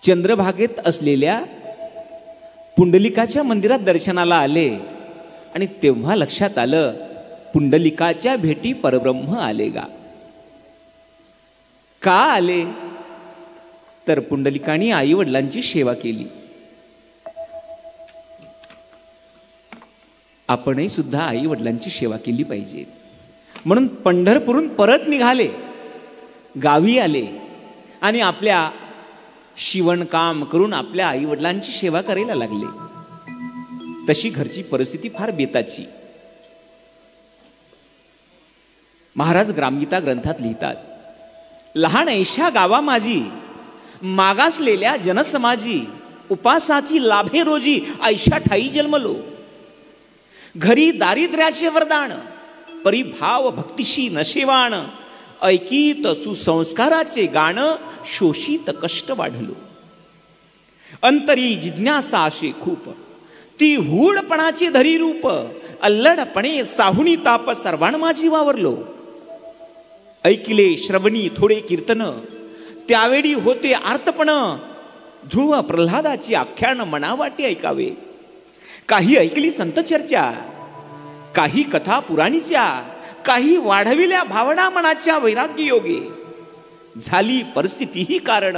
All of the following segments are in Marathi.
चंद्रभागेत असलेल्या पुंडलिकाच्या मंदिरात दर्शनाला आले आणि तेव्हा लक्षात आलं, पुंडलिकाच्या भेटी परब्रह्म आले गा. का आले? तर पुंडलिकाने आई वडिलांची सेवा केली. आपणही सुद्धा आई वडिलांची सेवा केली पाहिजे. म्हणून पंढरपूरहून परत निघाले, गावी आले आणि आपल्या शिवणकाम करून आपल्या आई वडिलांची सेवा करायला लागले. तशी घरची परिस्थिती फार बेताची. महाराज ग्रामगीता ग्रंथात लिहितात, लहान ऐशा गावा माझी, मागासलेल्या जनसमाजी, उपासाची लाभे रोजी ऐशा ठाई जन्मलो. घरी दारिद्र्याचे वरदान, परिभाव भक्तिशी नशेवाण, ऐकीत सुसंस्काराचे गाणं, शोषित कष्ट वाढलो. अंतरी जिज्ञासा असे खूप, ती हूडपणाचे धरी रूप, अल्लडपणे साहुणी ताप सर्वाण माझी वावरलो. ऐकिले श्रवणी थोडे कीर्तन, त्यावेळी होते आर्तपण, ध्रुव प्रल्हादाची आख्यान मनावाटे ऐकावे. काही ऐकली संत चर्चा, काही कथा पुराणीच्या, काही वाढविल्या भावना मनाच्या वैराग्य योगे. झाली परिस्थिती ही कारण,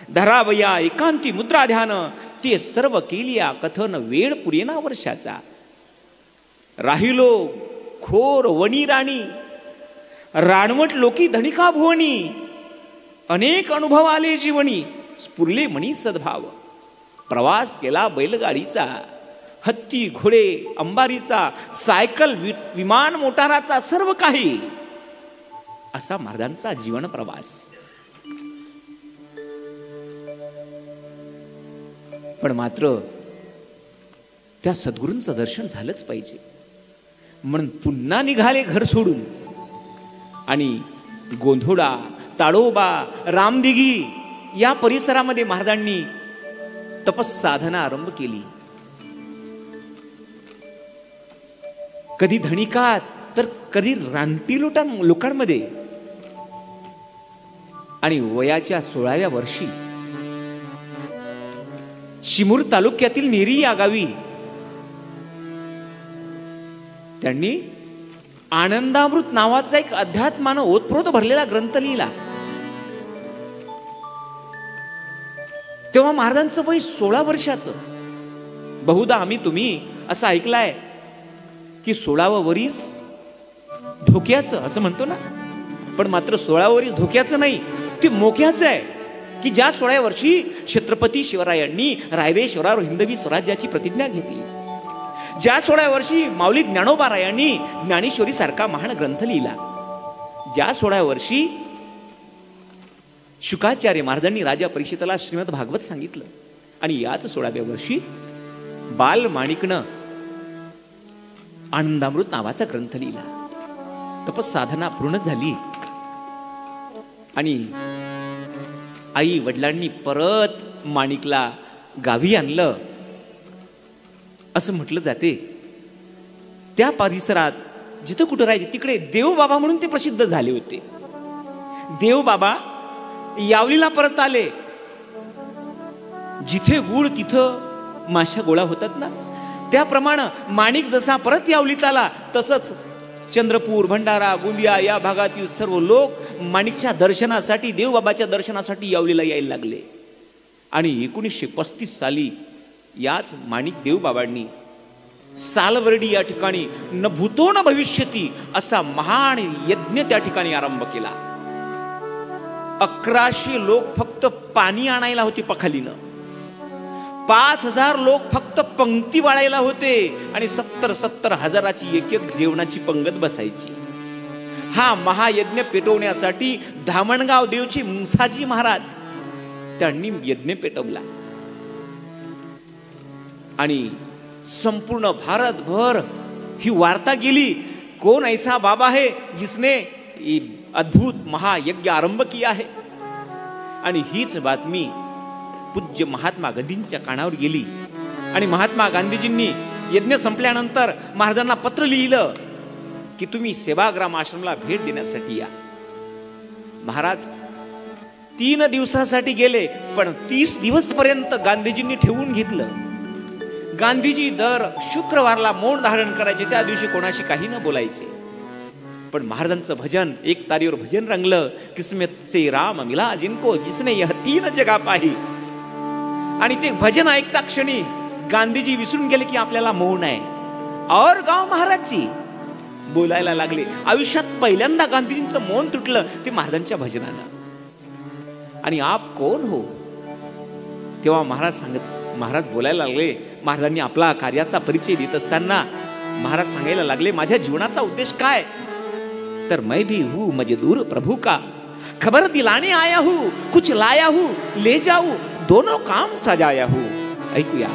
धरावया एकांती मुद्रा ध्यान, ते सर्व केलिया कथन वेळ पुरेना वर्षाचा. राहिलो खोर वणी राणी, रानवट लोकी धनिका भुवनी, अनेक अनुभव आले जीवनी, स्फुरले मनी सद्भाव. प्रवास केला बैलगाडीचा, हत्ती घोडे अंबारीचा, सायकल विमान मोटाराचा, सर्व काही असा महाराजांचा जीवन प्रवास. पण मात्र त्या सद्गुरूंचं दर्शन झालंच पाहिजे म्हणून पुन्हा निघाले घर सोडून आणि गोंधोडा, ताडोबा, रामदिघी या परिसरामध्ये महाराजांनी तपस्साधना आरंभ केली. कधी धनिकात तर कधी रानटी लोकांमध्ये. आणि वयाच्या 16व्या वर्षी चिमूर तालुक्यातील नेरी या गावी त्यांनी आनंदामृत नावाचा एक अध्यात्मानं ओतप्रोत भरलेला ग्रंथ लिहिला. तेव्हा महाराजांचं वय 16 वर्षाचं. बहुधा आम्ही तुम्ही असं ऐकलाय की 16वं वरीस धोक्याचं असं म्हणतो ना, पण मात्र 16वं वरीस धोक्याचं नाही, ते मोक्याचं आहे. की ज्या 16व्या वर्षी छत्रपती शिवरायांनी रायरेश्वरावर हिंदवी स्वराज्याची प्रतिज्ञा घेतली, ज्या 16व्या वर्षी माऊली ज्ञानोबारायांनी ज्ञानेश्वरी सारखा महान ग्रंथ लिहिला, ज्या 16व्या वर्षी शुकाचार्य महाराजांनी राजा परीक्षिताला श्रीमद भागवत सांगितलं, आणि याच 16व्या वर्षी बाल माणिकनं आनंदामृत नावाचा ग्रंथ लिहिला. तपस्साधना पूर्ण झाली आणि आई वडिलांनी परत माणिकला गावी आणलं असं म्हटलं जाते. त्या परिसरात जिथं कुठं राहायचे तिकडे देवबाबा म्हणून ते प्रसिद्ध झाले होते. देवबाबा यावलीला परत आले. जिथे गुळ तिथं माशा गोळा होतात ना, त्याप्रमाणे माणिक जसा परत यावलीत आला तसंच चंद्रपूर, भंडारा, गोंदिया या भागातील सर्व लोक माणिकच्या दर्शनासाठी, देवबाबाच्या दर्शनासाठी यावलीला यायला लागले. आणि 1935 साली याच माणिक देवबाबांनी सालवर्डी या ठिकाणी न भूतो न भविष्यती असा महान यज्ञ त्या ठिकाणी आरंभ केला. 1100 लोक फक्त पाणी आणायला होते पखालीनं, 5000 लोक फक्त पंक्ती वाढायला होते आणि 70 हजाराची एक एक जेवणाची पंगत बसायची. हा महायज्ञ पेटवण्यासाठी धामणगाव देवचे मुंसाजी महाराज त्यांनी यज्ञ पेटवला. आणि संपूर्ण भारतभर ही वार्ता गेली, कौन ऐसा बाबा है जिसने अद्भुत महायज्ञ आरंभ किया है. आणि हीच बातमी पूज्य महात्मा गांधींच्या कानावर गेली आणि महात्मा गांधीजींनी यज्ञ संपल्यानंतर महाराजांना पत्र लिहिलं की तुम्ही सेवाग्राम आश्रमला भेट देण्यासाठी या. महाराज 3 दिवसासाठी गेले, पण 30 दिवस पर्यंत गांधीजींनी ठेवून घेतलं. गांधीजी दर शुक्रवारला मौन धारण करायचे, त्या दिवशी कोणाशी काही न बोलायचे. पण महाराजांचं भजन, एक तारीवर भजन रंगलं, किस्मत से राम मिला जिनको जिसने यह 3 जगा पाही. आणि ते भजन ऐकता क्षणी गांधीजी विसरून गेले की आपल्याला मौन आहे. और गाव महाराजची बोलायला लागले. आयुष्यात पहिल्यांदा गांधीजींचं मौन तुटलं ते महाराजांच्या भजनानं. आणि आप कोण हो, तेव्हा महाराज बोलायला लागले. महाराजांनी आपला कार्याचा परिचय देत असताना महाराज सांगायला लागले, माझ्या जीवनाचा उद्देश काय, तर मैं भी हूं मजदूर प्रभु का, खबर दिलाने आया हूं, कुछ लाया हूं, ले जाऊं, दोनों काम सजाया हूं. ऐकूया.